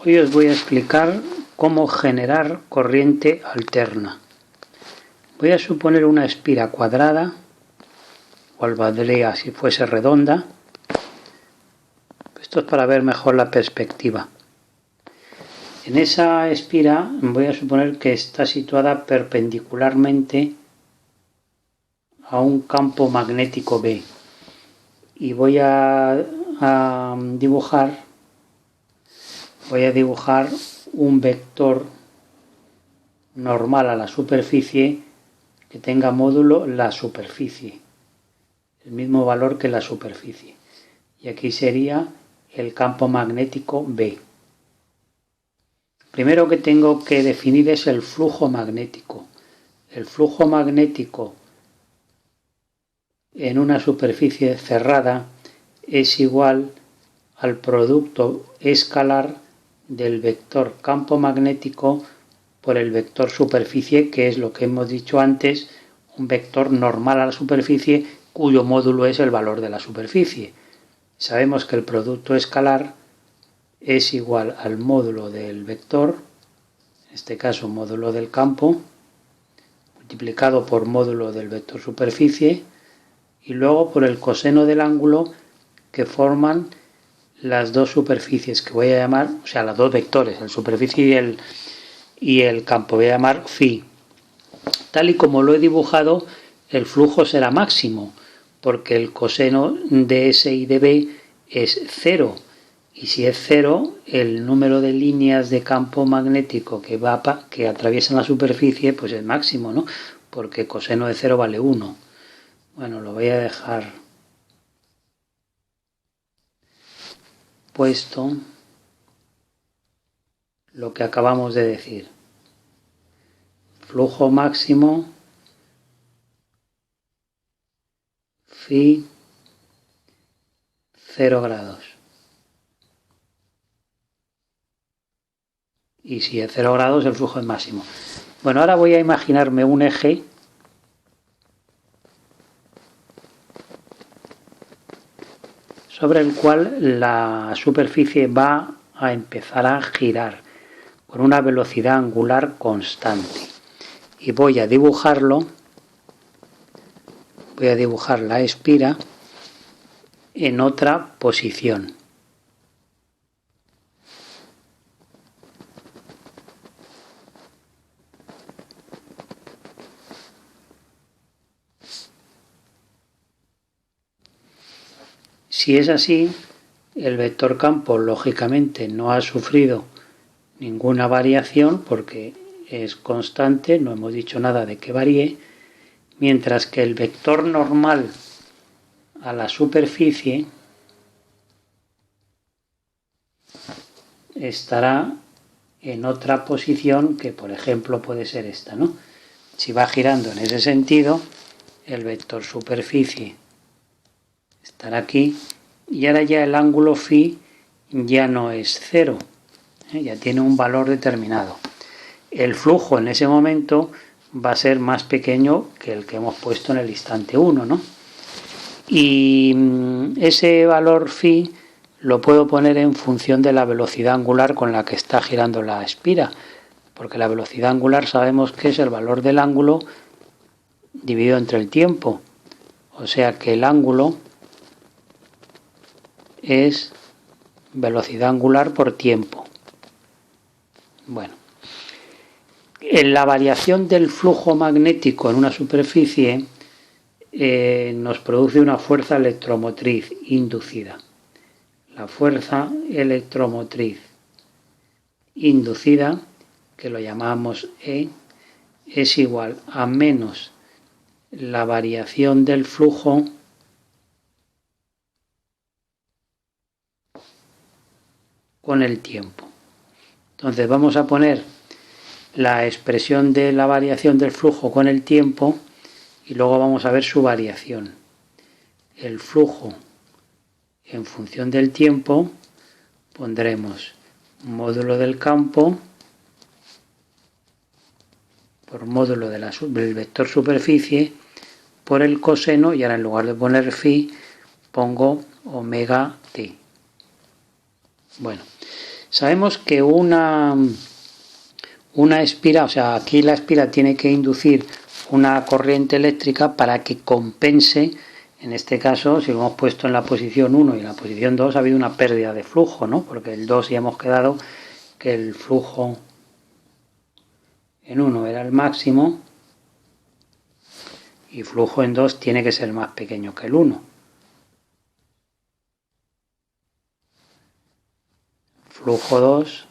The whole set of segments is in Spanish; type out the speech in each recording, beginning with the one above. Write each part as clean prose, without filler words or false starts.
Hoy os voy a explicar cómo generar corriente alterna. Voy a suponer una espira cuadrada, igual valdría si fuese redonda. Esto es para ver mejor la perspectiva. En esa espira voy a suponer que está situada perpendicularmente a un campo magnético B. Y voy a dibujar un vector normal a la superficie que tenga módulo la superficie, el mismo valor que la superficie. Y aquí sería el campo magnético B. Primero que tengo que definir es el flujo magnético. El flujo magnético en una superficie cerrada es igual al producto escalar del vector campo magnético por el vector superficie, que es lo que hemos dicho antes, un vector normal a la superficie cuyo módulo es el valor de la superficie. Sabemos que el producto escalar es igual al módulo del vector, en este caso módulo del campo, multiplicado por módulo del vector superficie, y luego por el coseno del ángulo que forman las dos superficies que voy a llamar, o sea, los dos vectores, el superficie y el campo, voy a llamar phi. Tal y como lo he dibujado, el flujo será máximo, porque el coseno de S y de B es 0. Y si es 0, el número de líneas de campo magnético que atraviesan la superficie, pues es máximo, ¿no? Porque coseno de 0 vale 1. Bueno, lo voy a dejar puesto lo que acabamos de decir. Flujo máximo phi 0 grados. Y si es 0 grados el flujo es máximo. Bueno, ahora voy a imaginarme un eje sobre el cual la superficie va a empezar a girar con una velocidad angular constante. Y voy a dibujar la espira en otra posición. Si es así, el vector campo lógicamente no ha sufrido ninguna variación porque es constante, no hemos dicho nada de que varíe, mientras que el vector normal a la superficie estará en otra posición que, por ejemplo, puede ser esta, ¿no? Si va girando en ese sentido, el vector superficie estará aquí y ahora ya el ángulo phi ya no es 0, ya tiene un valor determinado. El flujo en ese momento va a ser más pequeño que el que hemos puesto en el instante 1, ¿no? Y ese valor phi lo puedo poner en función de la velocidad angular con la que está girando la espira, porque la velocidad angular sabemos que es el valor del ángulo dividido entre el tiempo, o sea que el ángulo es velocidad angular por tiempo. Bueno, en la variación del flujo magnético en una superficie nos produce una fuerza electromotriz inducida. La fuerza electromotriz inducida, que lo llamamos E, es igual a menos la variación del flujo con el tiempo. Entonces vamos a poner la expresión de la variación del flujo con el tiempo y luego vamos a ver su variación. El flujo en función del tiempo pondremos módulo del campo por módulo del vector superficie por el coseno, y ahora en lugar de poner phi pongo omega t. Bueno, Sabemos que una espira, o sea, aquí la espira tiene que inducir una corriente eléctrica para que compense, en este caso, si lo hemos puesto en la posición 1 y en la posición 2, ha habido una pérdida de flujo, ¿no? Porque el 2 ya hemos quedado que el flujo en 1 era el máximo y flujo en 2 tiene que ser más pequeño que el 1. Flujo 2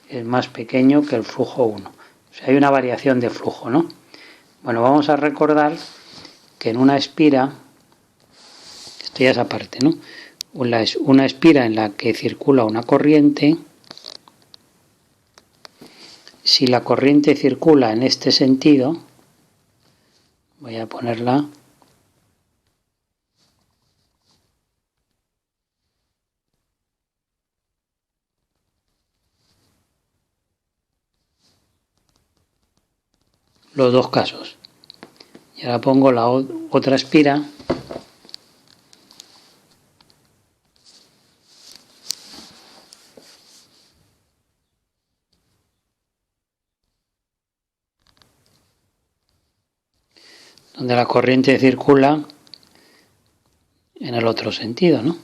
es más pequeño que el flujo 1. O sea, hay una variación de flujo, ¿no? Bueno, vamos a recordar que en una espira, esto ya es aparte, ¿no? Una espira en la que circula una corriente, si la corriente circula en este sentido, voy a ponerla los dos casos. Y ahora pongo la otra espira donde la corriente circula en el otro sentido, ¿no?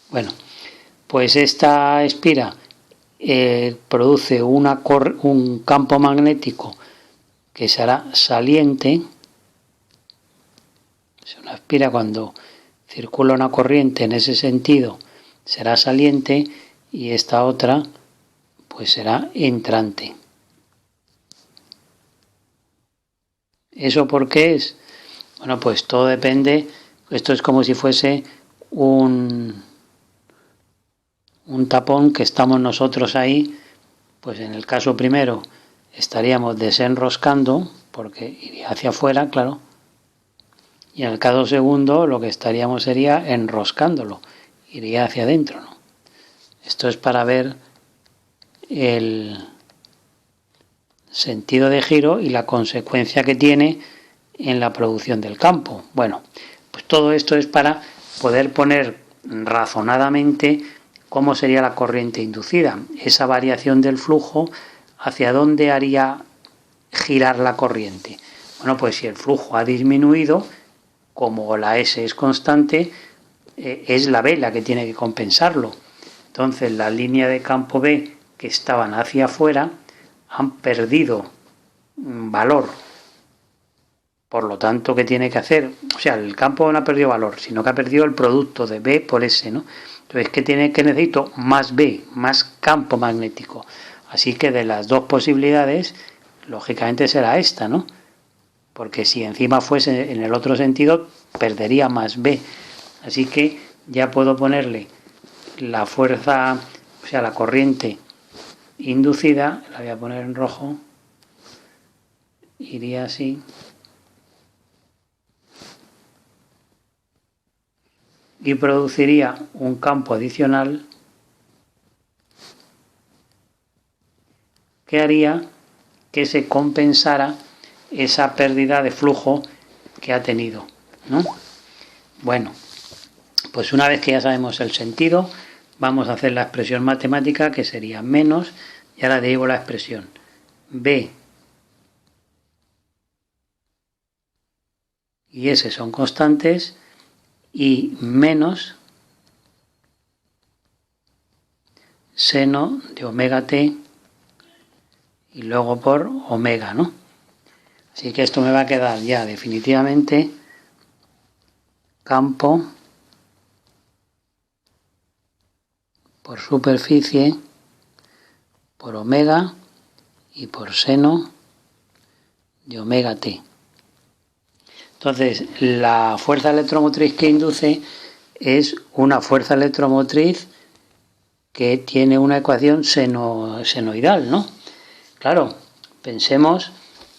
Bueno, pues esta espira produce un campo magnético que será saliente. Si una espira, cuando circula una corriente en ese sentido, será saliente, y esta otra pues será entrante. ¿Eso por qué es? Bueno, pues todo depende. Esto es como si fuese un tapón que estamos nosotros ahí. Pues en el caso primero estaríamos desenroscando, porque iría hacia afuera, claro. Y en el caso segundo lo que estaríamos sería enroscándolo, iría hacia adentro, ¿no? Esto es para ver el sentido de giro y la consecuencia que tiene en la producción del campo. Bueno, pues todo esto es para poder poner razonadamente cómo sería la corriente inducida, esa variación del flujo, hacia dónde haría girar la corriente. Bueno, pues si el flujo ha disminuido, como la S es constante, es la B la que tiene que compensarlo. Entonces la línea de campo B que estaban hacia afuera han perdido valor. Por lo tanto, ¿qué tiene que hacer? O sea, el campo no ha perdido valor, sino que ha perdido el producto de B por S, ¿no? Entonces, ¿qué necesito? Más B, más campo magnético. Así que de las dos posibilidades, lógicamente será esta, ¿no? Porque si encima fuese en el otro sentido, perdería más B. Así que ya puedo ponerle la fuerza, o sea, la corriente inducida, la voy a poner en rojo, iría así. Y produciría un campo adicional que haría que se compensara esa pérdida de flujo que ha tenido, ¿no? Bueno, pues una vez que ya sabemos el sentido, vamos a hacer la expresión matemática, que sería menos, y ahora digo la expresión B y S son constantes, y menos seno de omega t y luego por omega, ¿no? Así que esto me va a quedar ya definitivamente campo por superficie por omega y por seno de omega t. Entonces, la fuerza electromotriz que induce es una fuerza electromotriz que tiene una ecuación senoidal, ¿no? Claro, pensemos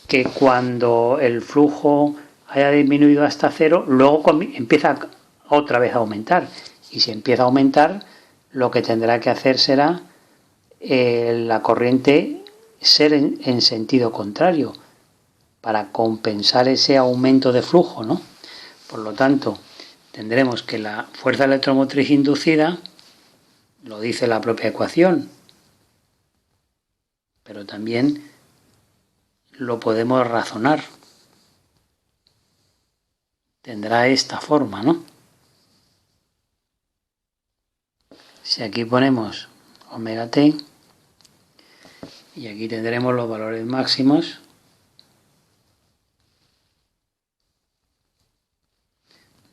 que cuando el flujo haya disminuido hasta cero, luego empieza otra vez a aumentar. Y si empieza a aumentar, lo que tendrá que hacer será la corriente ser en sentido contrario. para compensar ese aumento de flujo, ¿no? Por lo tanto, tendremos que la fuerza electromotriz inducida, lo dice la propia ecuación, pero también lo podemos razonar. Tendrá esta forma, ¿no? Si aquí ponemos omega t, y aquí tendremos los valores máximos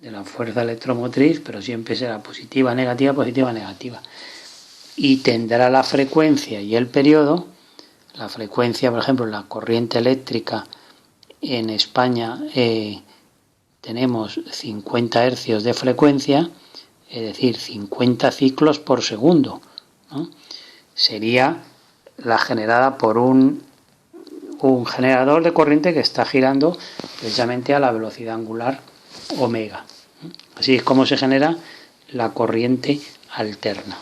de la fuerza electromotriz, pero siempre será positiva, negativa, positiva, negativa. Y tendrá la frecuencia y el periodo. La frecuencia, por ejemplo, la corriente eléctrica en España tenemos 50 hercios de frecuencia, es decir, 50 ciclos por segundo, ¿no? Sería la generada por un generador de corriente que está girando precisamente a la velocidad angular omega. Así es como se genera la corriente alterna.